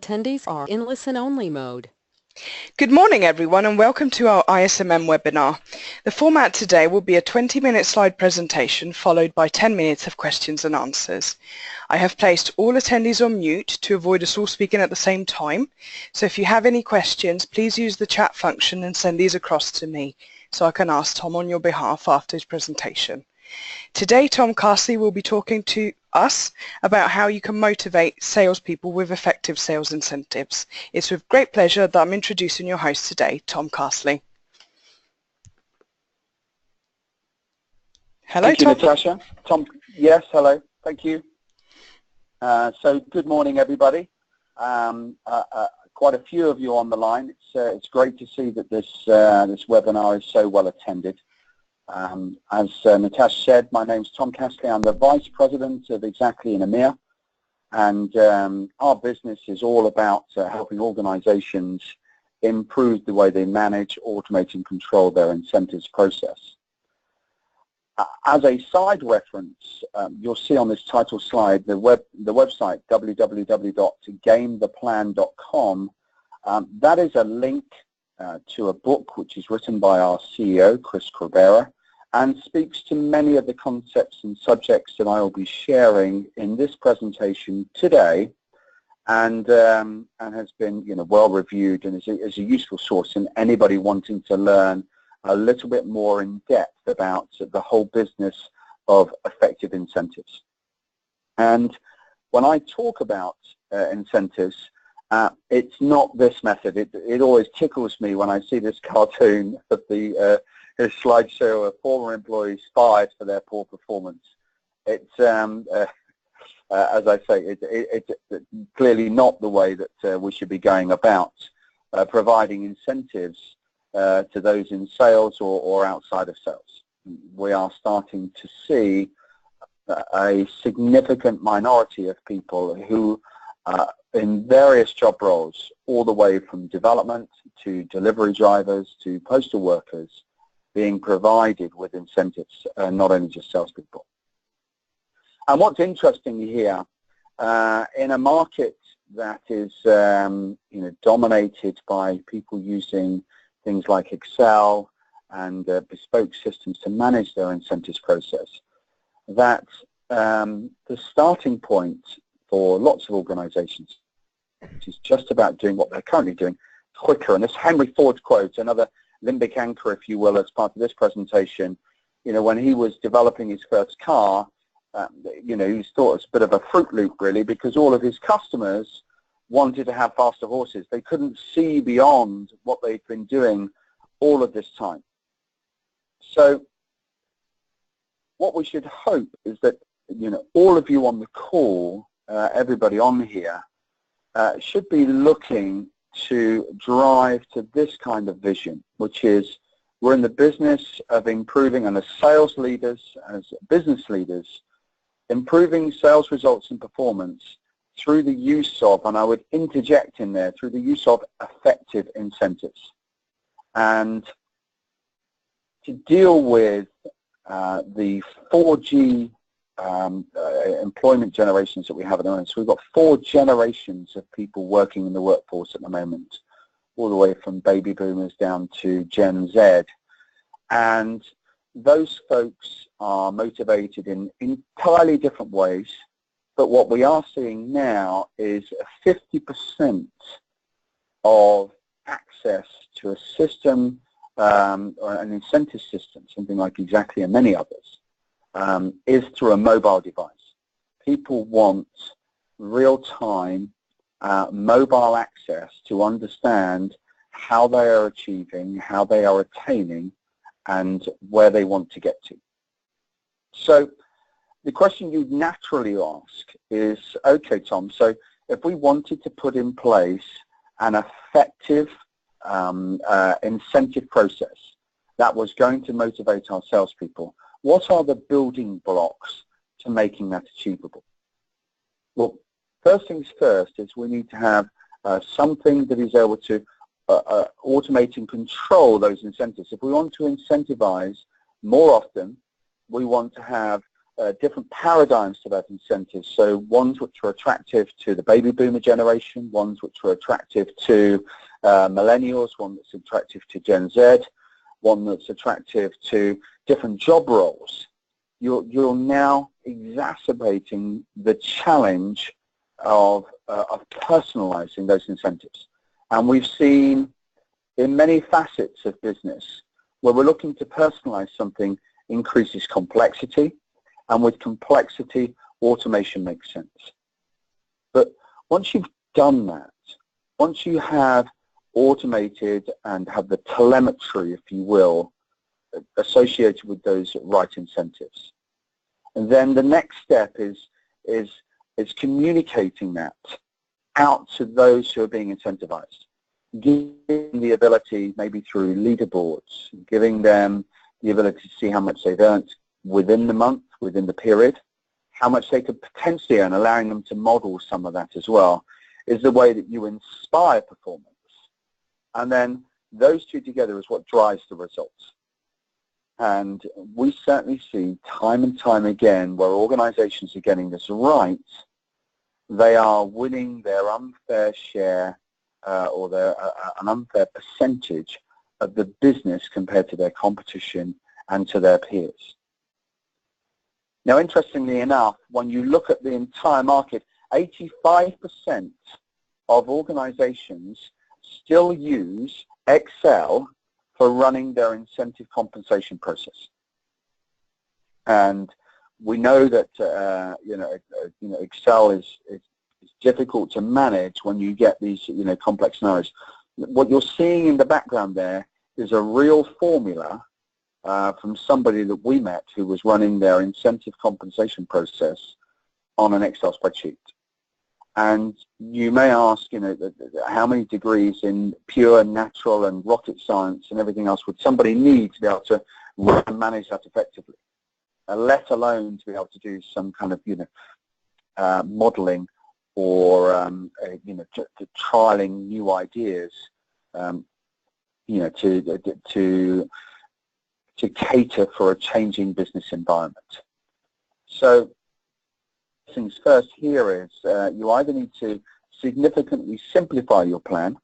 attendees are in listen-only mode. Good morning everyone and welcome to our ISMM webinar. The format today will be a 20-minute slide presentation followed by 10 minutes of questions and answers. I have placed all attendees on mute to avoid us all speaking at the same time, so if you have any questions please use the chat function and send these across to me so I can ask Tom on your behalf after his presentation. Today Tom Carsley will be talking to us about how you can motivate salespeople with effective sales incentives. It's with great pleasure that I'm introducing your host today, Tom Carsley. Hello, Thank you, Tom. Natasha. Tom, yes, hello. Thank you. So good morning, everybody. Quite a few of you on the line. It's great to see that this webinar is so well attended. As Natasha said, my name's Tom Carsley. I'm the Vice President of Exactly in EMEA, and our business is all about helping organizations improve the way they manage, automate and control their incentives process. As a side reference, you'll see on this title slide the website www.gametheplan.com. That is a link to a book which is written by our CEO, Chris Crabera, and speaks to many of the concepts and subjects that I will be sharing in this presentation today, and has been well reviewed and is a useful source in anybody wanting to learn a little bit more in depth about the whole business of effective incentives. And when I talk about incentives, it's not this method. It always tickles me when I see this cartoon of his slideshow of former employees fired for their poor performance. It's, as I say, it's clearly not the way that we should be going about providing incentives to those in sales or outside of sales. We are starting to see a significant minority of people who in various job roles, all the way from development to delivery drivers to postal workers, being provided with incentives, not only just salespeople. And what's interesting here, in a market that is dominated by people using things like Excel and bespoke systems to manage their incentives process, that the starting point for lots of organizations is just about doing what they're currently doing quicker. And this Henry Ford quote, another limbic anchor, if you will, as part of this presentation, when he was developing his first car, he thought it was a bit of a Fruit Loop, really, because all of his customers wanted to have faster horses. They couldn't see beyond what they've been doing all of this time. So what we should hope is that, all of you on the call, everybody on here, should be looking to drive to this kind of vision, which is we're in the business of improving, and as sales leaders, as business leaders, improving sales results and performance through the use of, and I would interject in there, through the use of effective incentives. And to deal with the 4G employment generations that we have at the moment. So we've got 4 generations of people working in the workforce at the moment, all the way from baby boomers down to Gen Z. And those folks are motivated in entirely different ways, but what we are seeing now is 50% of access to a system or an incentive system, something like Exactly and many others, is through a mobile device. People want real-time mobile access to understand how they are achieving, how they are attaining, and where they want to get to. So the question you'd naturally ask is, okay, Tom, so if we wanted to put in place an effective incentive process that was going to motivate our salespeople, what are the building blocks to making that achievable? Well, first things first is we need to have something that is able to automate and control those incentives. If we want to incentivize more often, we want to have different paradigms to that incentive. So ones which are attractive to the baby boomer generation, ones which are attractive to millennials, one that's attractive to Gen Z, one that's attractive to different job roles. You're now exacerbating the challenge of personalizing those incentives. And we've seen in many facets of business where we're looking to personalize something increases complexity, and with complexity, automation makes sense. But once you've done that, once you have automated and have the telemetry, if you will, associated with those right incentives, and then the next step is communicating that out to those who are being incentivized, giving the ability, maybe through leaderboards, giving them the ability to see how much they've earned within the month, within the period, how much they could potentially earn, allowing them to model some of that as well, is the way that you inspire performance. And then those two together is what drives the results. And we certainly see time and time again where organizations are getting this right, they are winning their unfair share or an unfair percentage of the business compared to their competition and to their peers. Now, interestingly enough, when you look at the entire market, 85% of organizations still use Excel for running their incentive compensation process. And we know that Excel is difficult to manage when you get these complex scenarios. What you're seeing in the background there is a real formula from somebody that we met who was running their incentive compensation process on an Excel spreadsheet. And you may ask, how many degrees in pure natural and rocket science and everything else would somebody need to be able to run and manage that effectively, let alone to be able to do some kind of, modeling or, to trialing new ideas, to cater for a changing business environment. So things first here is you either need to significantly simplify your plan,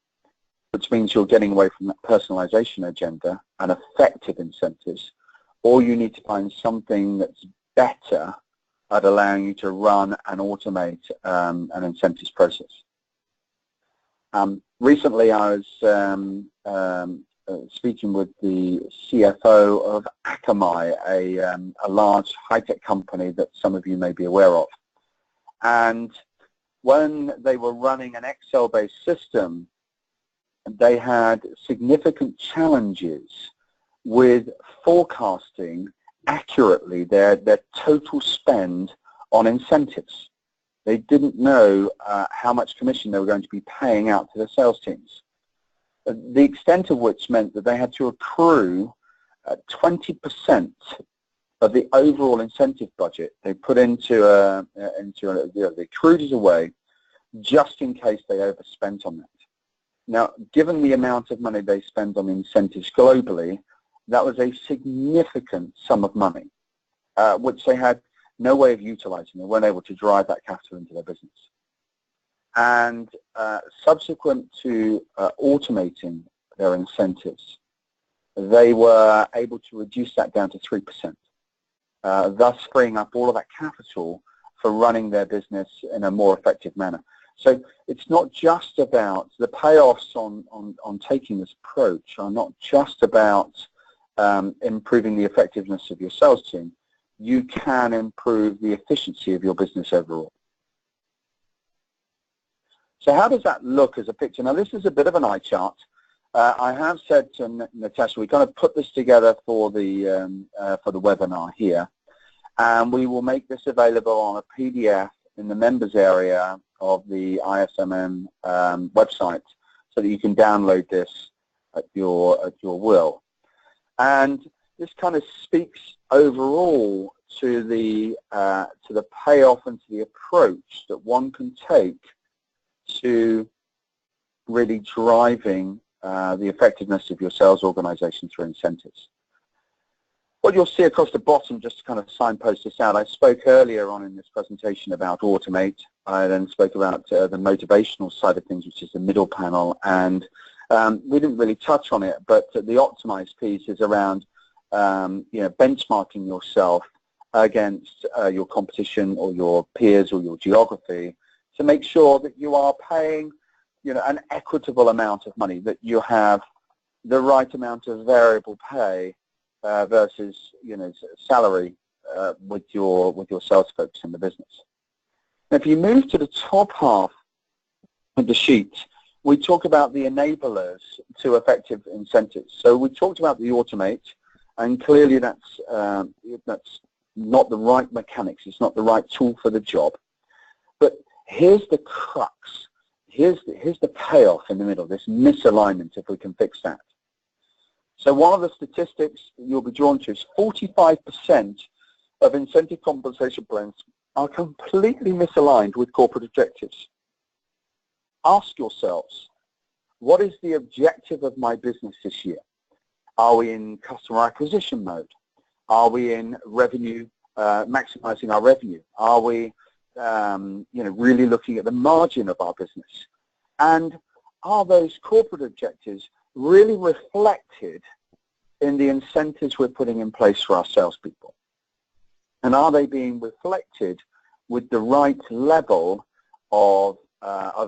which means you're getting away from that personalization agenda and effective incentives, or you need to find something that's better at allowing you to run and automate an incentives process. Recently I was speaking with the CFO of Akamai, a large high-tech company that some of you may be aware of. And when they were running an Excel-based system, they had significant challenges with forecasting accurately their total spend on incentives. They didn't know how much commission they were going to be paying out to their sales teams. The extent of which meant that they had to accrue 20% of the overall incentive budget they put into they accrued it away just in case they overspent on that. Now, given the amount of money they spend on incentives globally, that was a significant sum of money, which they had no way of utilizing. They weren't able to drive that capital into their business. And subsequent to automating their incentives, they were able to reduce that down to 3%, thus freeing up all of that capital for running their business in a more effective manner. So it's not just about the payoffs on taking this approach are not just about improving the effectiveness of your sales team. You can improve the efficiency of your business overall. So how does that look as a picture? Now, this is a bit of an eye chart. I have said to Natasha, we kind of put this together for the webinar here, and we will make this available on a PDF in the members area of the ISMM website, so that you can download this at your will. And this kind of speaks overall to the payoff and to the approach that one can take to really driving the effectiveness of your sales organization through incentives. What you'll see across the bottom, just to kind of signpost this out, I spoke earlier on in this presentation about automate. I then spoke about the motivational side of things, which is the middle panel, and we didn't really touch on it, but the optimize piece is around benchmarking yourself against your competition or your peers or your geography to make sure that you are paying an equitable amount of money, that you have the right amount of variable pay versus salary with your sales folks in the business. Now, if you move to the top half of the sheet, we talk about the enablers to effective incentives. So we talked about the automate, and clearly that's not the right mechanics. It's not the right tool for the job. But here's the crux. Here's the payoff in the middle, this misalignment, if we can fix that. So one of the statistics you'll be drawn to is 45% of incentive compensation plans are completely misaligned with corporate objectives. Ask yourselves, what is the objective of my business this year? Are we in customer acquisition mode? Are we in revenue, maximizing our revenue? Are we really looking at the margin of our business? And are those corporate objectives really reflected in the incentives we're putting in place for our salespeople? And are they being reflected with the right level of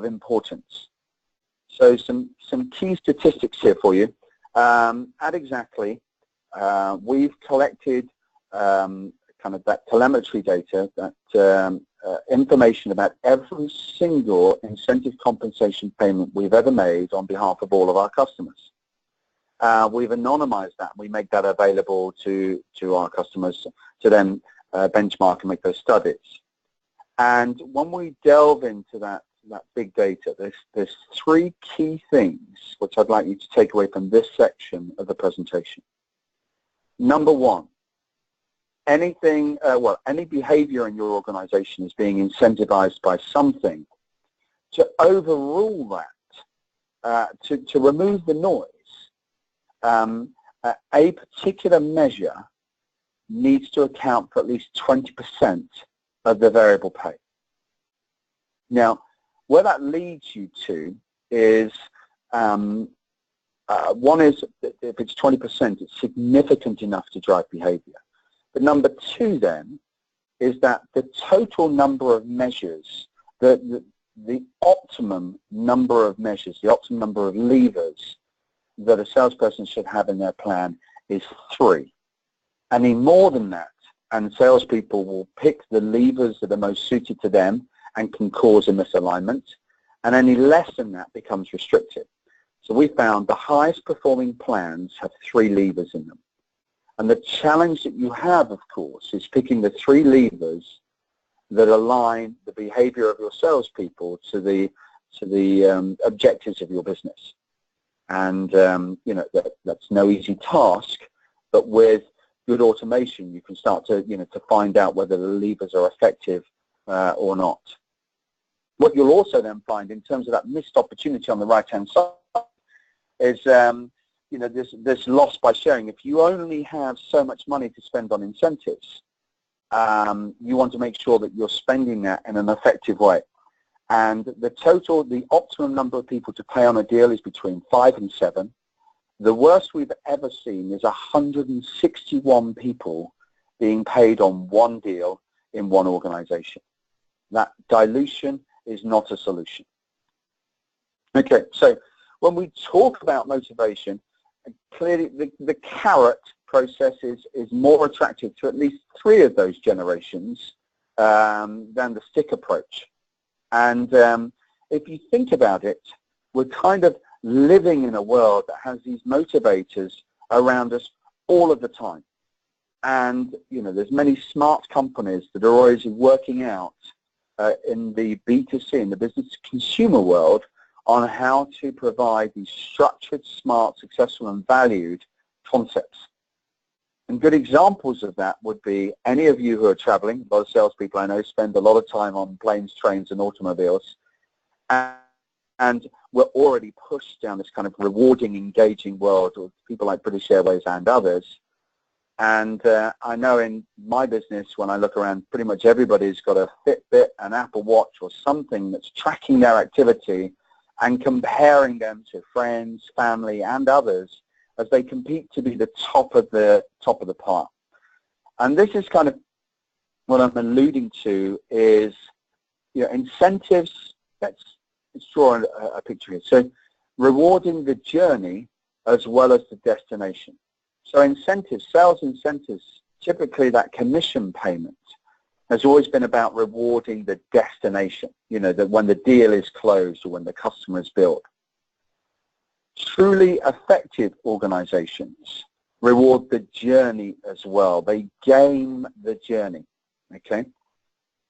importance? So some key statistics here for you. At Exactly, we've collected kind of that telemetry data, that information about every single incentive compensation payment we've ever made on behalf of all of our customers. We've anonymized that. We make that available to our customers to then benchmark and make those studies. And when we delve into that big data, there's three key things which I'd like you to take away from this section of the presentation. Number one, any behavior in your organization is being incentivized by something. To overrule that, to remove the noise, a particular measure needs to account for at least 20% of the variable pay. Now, where that leads you to is, one is, if it's 20%, it's significant enough to drive behavior. But number two then is that the total number of measures, the optimum number of measures, the optimum number of levers that a salesperson should have in their plan is 3. Any more than that, and salespeople will pick the levers that are most suited to them and can cause a misalignment, and any less than that becomes restrictive. So we found the highest performing plans have 3 levers in them. And the challenge that you have, of course, is picking the 3 levers that align the behavior of your salespeople to the objectives of your business. And that's no easy task, but with good automation, you can start to find out whether the levers are effective or not. What you'll also then find in terms of that missed opportunity on the right-hand side is this loss by sharing. If you only have so much money to spend on incentives, you want to make sure that you're spending that in an effective way. And the optimum number of people to pay on a deal is between 5 and 7. The worst we've ever seen is 161 people being paid on one deal in one organization. That dilution is not a solution. Okay, so when we talk about motivation, clearly the carrot process is more attractive to at least 3 of those generations than the stick approach. And if you think about it, we're kind of living in a world that has these motivators around us all of the time. And, there's many smart companies that are always working out in the B2C, in the business-to-consumer world, on how to provide these structured, smart, successful, and valued concepts. And good examples of that would be any of you who are traveling. A lot of salespeople I know spend a lot of time on planes, trains, and automobiles. And we're already pushed down this kind of rewarding, engaging world with people like British Airways and others. And I know in my business, when I look around, pretty much everybody's got a Fitbit, an Apple Watch, or something that's tracking their activity and comparing them to friends, family, and others as they compete to be the top of the pile. And this is kind of what I'm alluding to is, incentives. Let's draw a picture here. So rewarding the journey as well as the destination. So incentives, sales incentives, typically that commission payment has always been about rewarding the destination, that when the deal is closed or when the customer is billed. Truly effective organizations reward the journey as well. They game the journey, okay?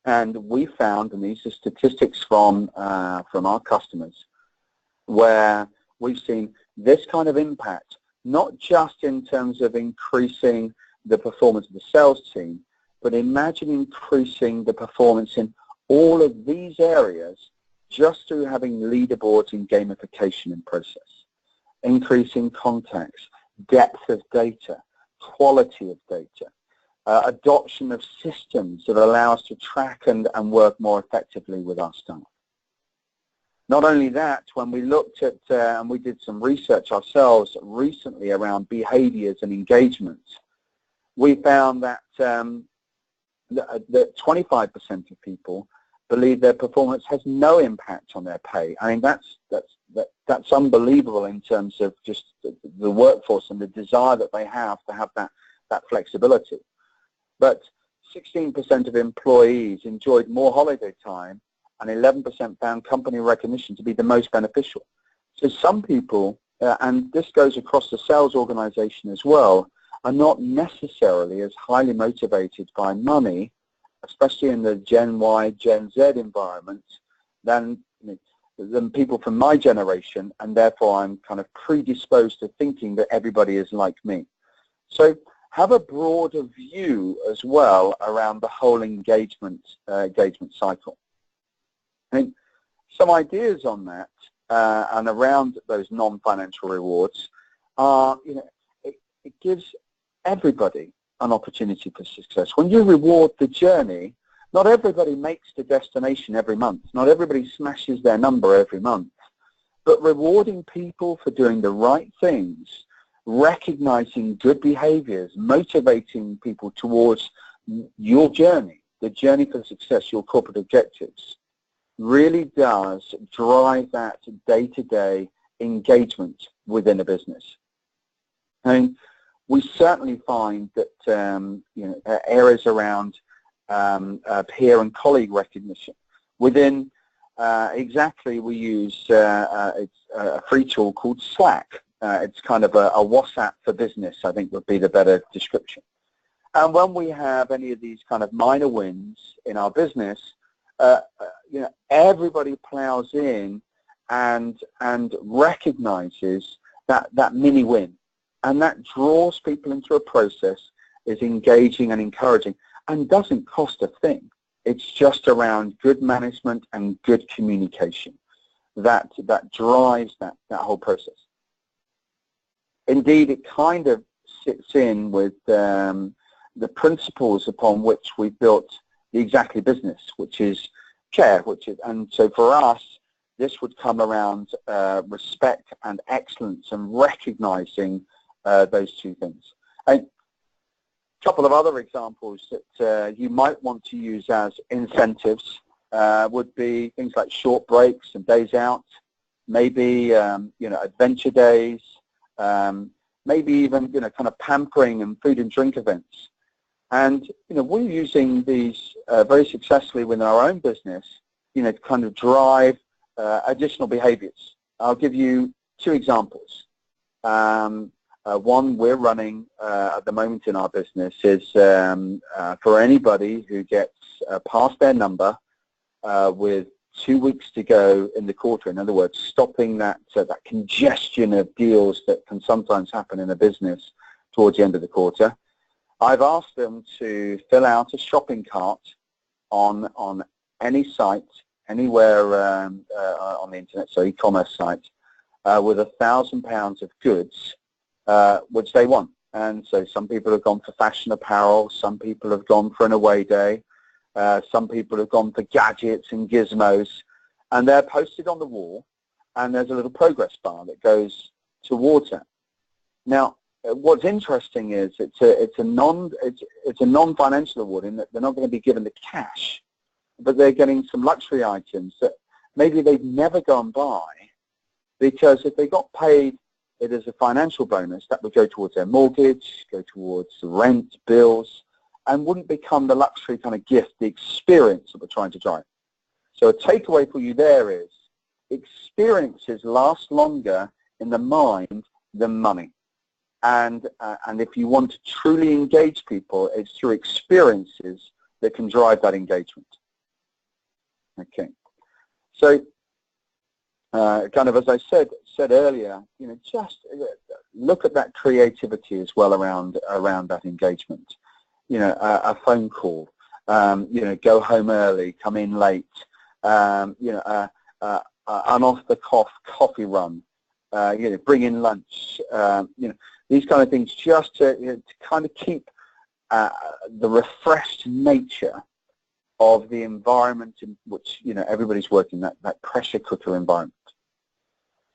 And we found, and these are statistics from our customers, where we've seen this kind of impact, not just in terms of increasing the performance of the sales team, but imagine increasing the performance in all of these areas just through having leaderboards and gamification in process. Increasing contacts, depth of data, quality of data, adoption of systems that allow us to track and work more effectively with our staff. Not only that, when we looked at, and we did some research ourselves recently around behaviors and engagements, we found that that 25% of people believe their performance has no impact on their pay. I mean, that's unbelievable in terms of just the workforce and the desire that they have to have that flexibility. But 16% of employees enjoyed more holiday time, and 11% found company recognition to be the most beneficial. So some people, and this goes across the sales organization as well, are not necessarily as highly motivated by money, especially in the Gen Y, Gen Z environment, than people from my generation, and therefore I'm kind of predisposed to thinking that everybody is like me. So have a broader view as well around the whole engagement cycle. I mean, some ideas on that and around those non-financial rewards are, it gives everybody an opportunity for success. When you reward the journey, not everybody makes the destination every month. Not everybody smashes their number every month. But rewarding people for doing the right things, recognizing good behaviors, motivating people towards your journey, the journey for success, your corporate objectives, really does drive that day-to-day engagement within a business. I mean, we certainly find that areas around peer and colleague recognition. Within exactly, we use a free tool called Slack. It's kind of a WhatsApp for business, I think would be the better description. And when we have any of these kind of minor wins in our business, everybody plows in and recognizes that mini win, and that draws people into a process, is engaging and encouraging, and doesn't cost a thing. It's just around good management and good communication that drives that whole process. Indeed, it kind of sits in with the principles upon which we built the Exactly business, which is care, and so for us, this would come around respect and excellence and recognizing those two things. A couple of other examples that you might want to use as incentives would be things like short breaks and days out, maybe adventure days, maybe even kind of pampering and food and drink events. And we're using these very successfully within our own business, to kind of drive additional behaviors. I'll give you two examples. One we're running at the moment in our business is for anybody who gets past their number with 2 weeks to go in the quarter. In other words, stopping that congestion of deals that can sometimes happen in a business towards the end of the quarter. I've asked them to fill out a shopping cart on any site, anywhere on the internet, so e-commerce site, with £1,000 of goods which they want. And so some people have gone for fashion apparel, some people have gone for an away day, some people have gone for gadgets and gizmos, and they're posted on the wall, and there's a little progress bar that goes towards it. Now, what's interesting is it's a non-financial award in that they're not going to be given the cash, but they're getting some luxury items that maybe they've never gone by, because if they got paid it as a financial bonus, that would go towards their mortgage, go towards rent, bills, and wouldn't become the luxury kind of gift, the experience that we're trying to drive. So a takeaway for you there is experiences last longer in the mind than money. And if you want to truly engage people, it's through experiences that can drive that engagement. Okay. So kind of as I said earlier, you know, just look at that creativity as well around that engagement. You know, a phone call, you know, go home early, come in late, you know, an off-the-cuff coffee run, you know, bring in lunch, you know, these kind of things, just to, you know, to kind of keep the refreshed nature of the environment in which, you know, everybody's working, that pressure cooker environment.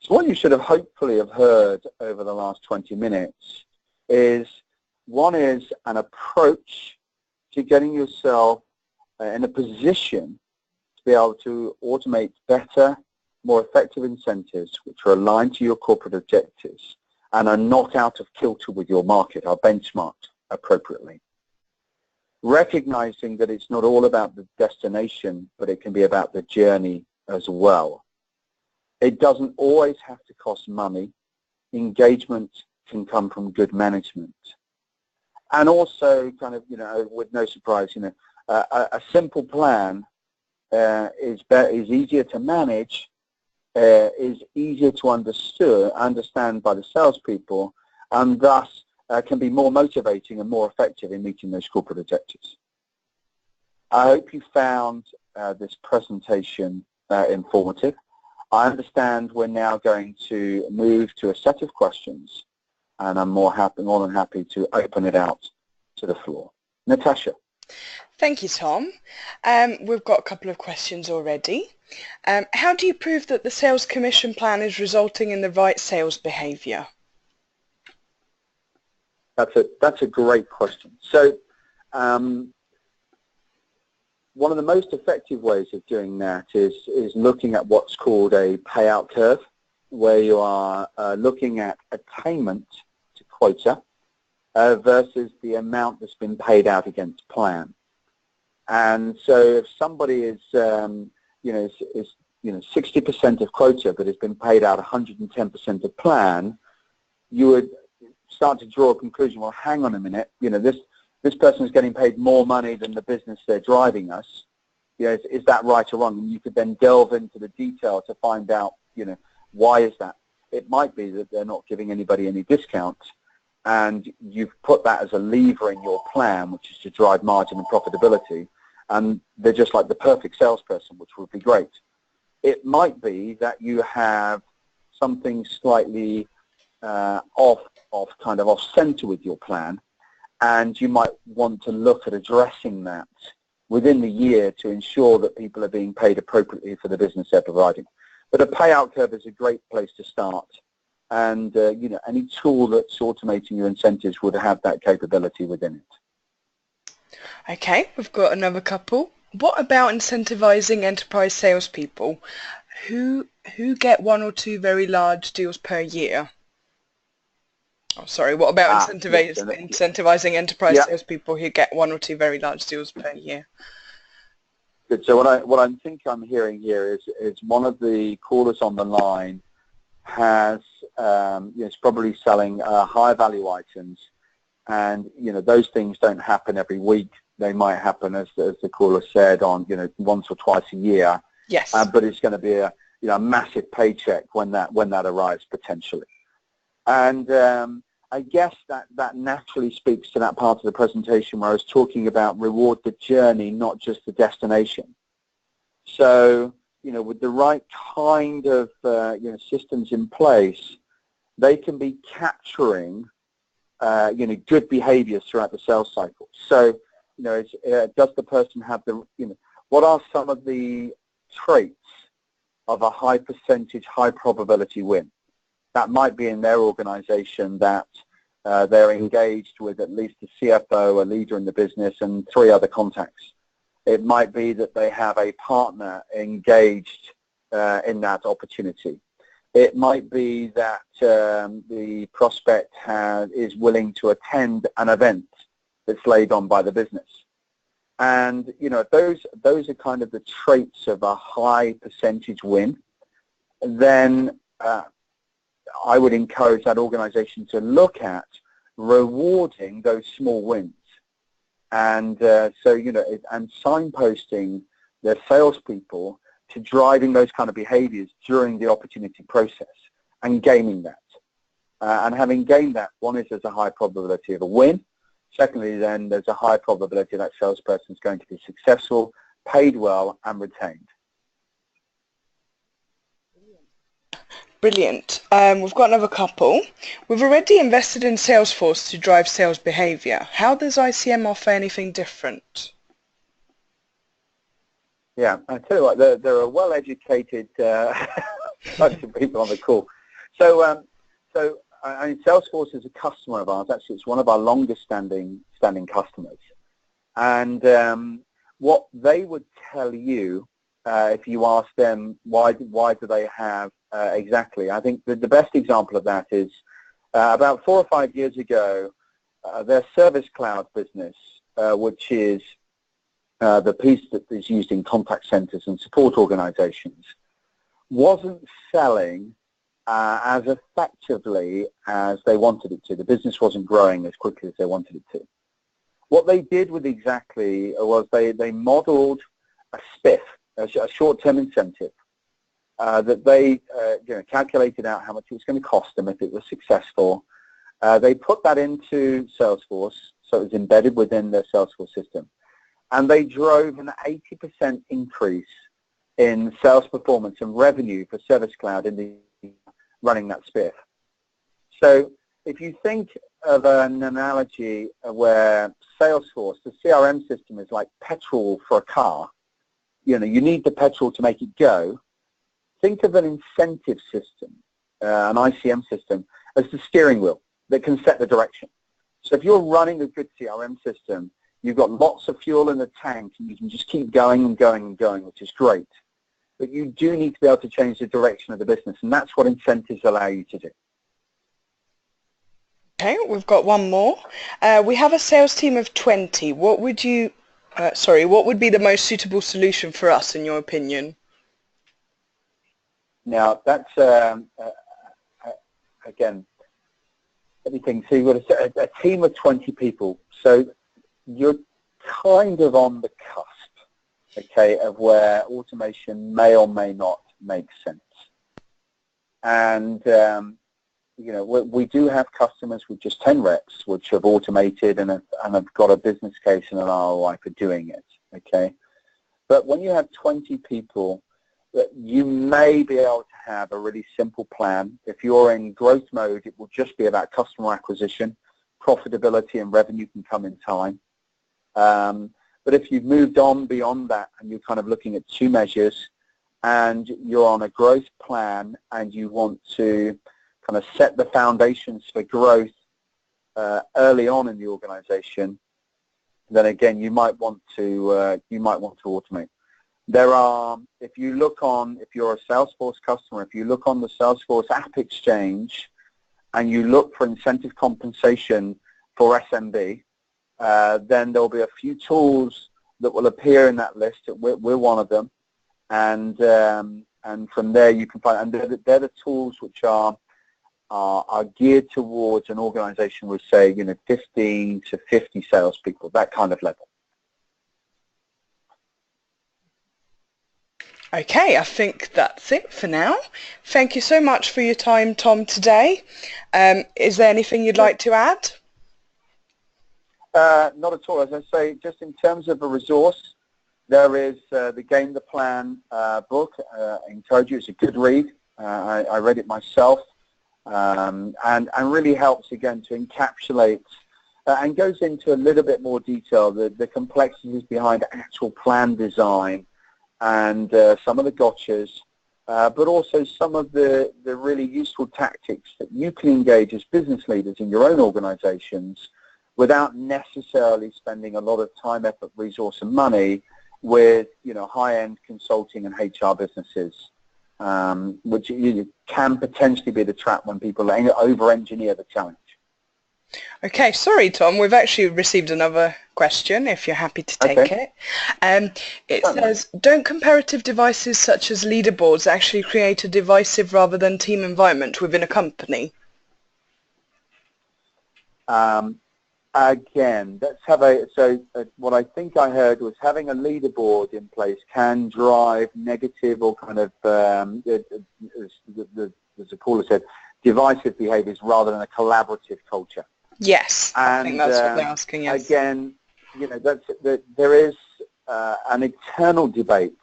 So what you should have hopefully have heard over the last 20 minutes is, one is an approach to getting yourself in a position to be able to automate better, more effective incentives which are aligned to your corporate objectives and are not out of kilter with your market, are benchmarked appropriately. Recognizing that it's not all about the destination, but it can be about the journey as well. It doesn't always have to cost money. Engagement can come from good management. And also, kind of, you know, with no surprise, you know, a simple plan is easier to manage, is easier to understand by the salespeople, and thus can be more motivating and more effective in meeting those corporate objectives. I hope you found this presentation informative. I understand we're now going to move to a set of questions, and I'm more than happy to open it out to the floor. Natasha. Thank you, Tom. We've got a couple of questions already. How do you prove that the sales commission plan is resulting in the right sales behavior? That's a great question. So one of the most effective ways of doing that is looking at what's called a payout curve, where you are looking at attainment to quota versus the amount that's been paid out against plan. And so if somebody is, you know, 60% of quota but has been paid out 110% of plan, you would start to draw a conclusion. Well, hang on a minute. You know, this person is getting paid more money than the business they're driving us. You know, is that right or wrong? And you could then delve into the detail to find out, you know, why is that? It might be that they're not giving anybody any discount, and you've put that as a lever in your plan, which is to drive margin and profitability, and they're just like the perfect salesperson, which would be great. It might be that you have something slightly off center with your plan, and you might want to look at addressing that within the year to ensure that people are being paid appropriately for the business they're providing. But a payout curve is a great place to start, and you know, any tool that's automating your incentives would have that capability within it. Okay, we've got another couple. What about incentivizing enterprise salespeople who get 1 or 2 very large deals per year? Oh, sorry, what about incentivizing enterprise salespeople who get 1 or 2 very large deals per year? Good. So what I think I'm hearing here is one of the callers on the line has is probably selling high value items, and you know, those things don't happen every week. They might happen, as the caller said, on, you know, once or twice a year. Yes. But it's going to be a, you know, a massive paycheck when that arrives potentially. And I guess that naturally speaks to that part of the presentation where I was talking about reward the journey, not just the destination. So, you know, with the right kind of you know, systems in place, they can be capturing good behaviors throughout the sales cycle. So, does the person have what are some of the traits of a high percentage, high probability win? That might be in their organization that they're engaged with at least a CFO, a leader in the business, and 3 other contacts. It might be that they have a partner engaged in that opportunity. It might be that the prospect is willing to attend an event that's laid on by the business. And, those are kind of the traits of a high percentage win. Then I would encourage that organization to look at rewarding those small wins. And and signposting their salespeople to driving those kind of behaviors during the opportunity process and gaining that. And having gained that, one is there's a high probability of a win. Secondly, then there's a high probability that salesperson is going to be successful, paid well, and retained. Brilliant. We've got another couple. We've already invested in Salesforce to drive sales behavior. How does ICM offer anything different? Yeah, I tell you what, there are well-educated bunch of people on the call. So Salesforce is a customer of ours. Actually, it's one of our longest-standing customers. And what they would tell you, if you ask them why do they have exactly, I think the best example of that is about 4 or 5 years ago, their Service Cloud business, which is the piece that is used in contact centers and support organizations, wasn't selling as effectively as they wanted it to. The business wasn't growing as quickly as they wanted it to. What they did with exactly was they modeled a spiff, a short-term incentive, that they calculated out how much it was going to cost them if it was successful. They put that into Salesforce, so it was embedded within their Salesforce system. And they drove an 80% increase in sales performance and revenue for Service Cloud in running that spiff. So if you think of an analogy where Salesforce, the CRM system, is like petrol for a car, you need the petrol to make it go. Think of an incentive system, an ICM system, as the steering wheel that can set the direction. So if you're running a good CRM system, you've got lots of fuel in the tank, and you can just keep going and going and going, which is great. But you do need to be able to change the direction of the business, and that's what incentives allow you to do. Okay, we've got one more. We have a sales team of 20. What would be the most suitable solution for us, in your opinion? Now, that's, again, everything. So you've got a team of 20 people. So you're kind of on the cusp, okay, of where automation may or may not make sense. And, we do have customers with just 10 reps which have automated and have got a business case and an ROI for doing it, okay? But when you have 20 people, you may be able to have a really simple plan. If you're in growth mode, it will just be about customer acquisition. Profitability and revenue can come in time. But if you've moved on beyond that and you're kind of looking at 2 measures and you're on a growth plan and you want to kind of set the foundations for growth early on in the organization, then again you might want to automate. There are, if you're a Salesforce customer, if you look on the Salesforce App Exchange and you look for incentive compensation for SMB, then there'll be a few tools that will appear in that list. We're one of them, and from there you can find, and they're the tools which are geared towards an organization with, say, 15 to 50 salespeople, that kind of level. Okay, I think that's it for now. Thank you so much for your time, Tom, today. Is there anything you'd like to add? Not at all. As I say, just in terms of a resource, there is the Game the Plan book. I encourage you. It's a good read. I read it myself. and really helps again to encapsulate and goes into a little bit more detail the complexities behind actual plan design and some of the gotchas, but also some of the really useful tactics that you can engage as business leaders in your own organizations without necessarily spending a lot of time, effort, resource, and money with, you know, high-end consulting and HR businesses, which can potentially be the trap when people over-engineer the challenge. Okay, sorry, Tom. We've actually received another question, if you're happy to take it. It says, don't comparative devices such as leaderboards actually create a divisive rather than team environment within a company? Again, let's have what I think I heard was having a leaderboard in place can drive negative or kind of, as the caller said, divisive behaviors rather than a collaborative culture. Yes, and, I think that's what they're asking, yes. Again, you know, there is an internal debate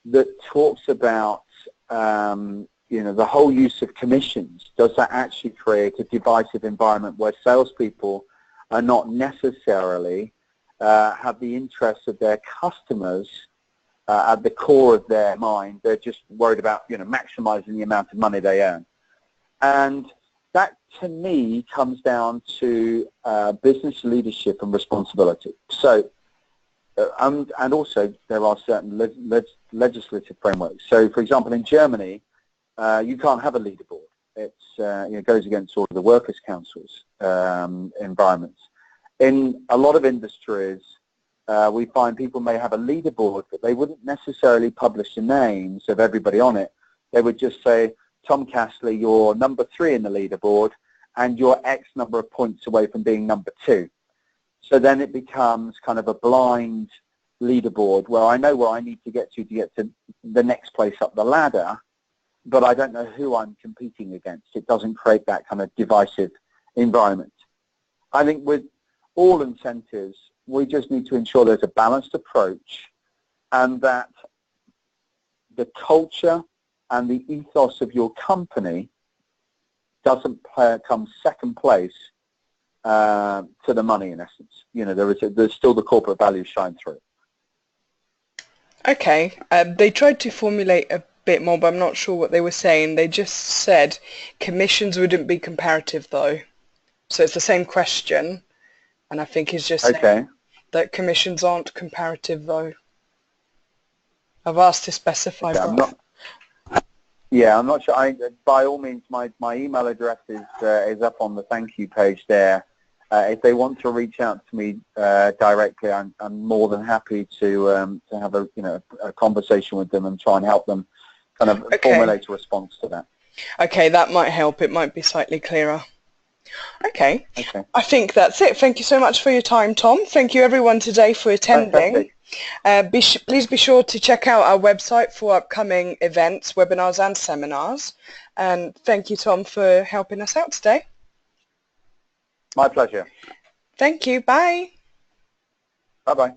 that talks about, you know, the whole use of commissions. Does that actually create a divisive environment where salespeople are not necessarily have the interests of their customers at the core of their mind? They're just worried about, you know, maximizing the amount of money they earn. And that, to me, comes down to business leadership and responsibility. So, and also there are certain legislative frameworks. So, for example, in Germany, you can't have a leaderboard. It's it goes against all of the workers' councils environments. In a lot of industries, we find people may have a leaderboard, but they wouldn't necessarily publish the names of everybody on it. They would just say, Tom Castley, you're number 3 in the leaderboard, and you're X number of points away from being number 2. So then it becomes kind of a blind leaderboard where I know where I need to get to the next place up the ladder, but I don't know who I'm competing against. It doesn't create that kind of divisive environment. I think with all incentives, we just need to ensure there's a balanced approach and that the culture and the ethos of your company doesn't come second place to the money, in essence. You know, there's still the corporate values shine through. Okay, they tried to formulate a bit more, but I'm not sure what they were saying. They just said commissions wouldn't be comparative, though. So it's the same question, and I think he's just saying that commissions aren't comparative, though. I've asked to specify. Okay, I'm not sure. By all means, my email address is up on the thank you page there. If they want to reach out to me directly, I'm more than happy to have a conversation with them and try and help them kind of formulate a response to that. Okay, that might help. It might be slightly clearer. Okay. I think that's it. Thank you so much for your time, Tom. Thank you everyone today for attending. Please be sure to check out our website for upcoming events, webinars and seminars. And thank you, Tom, for helping us out today. My pleasure. Thank you. Bye. Bye-bye.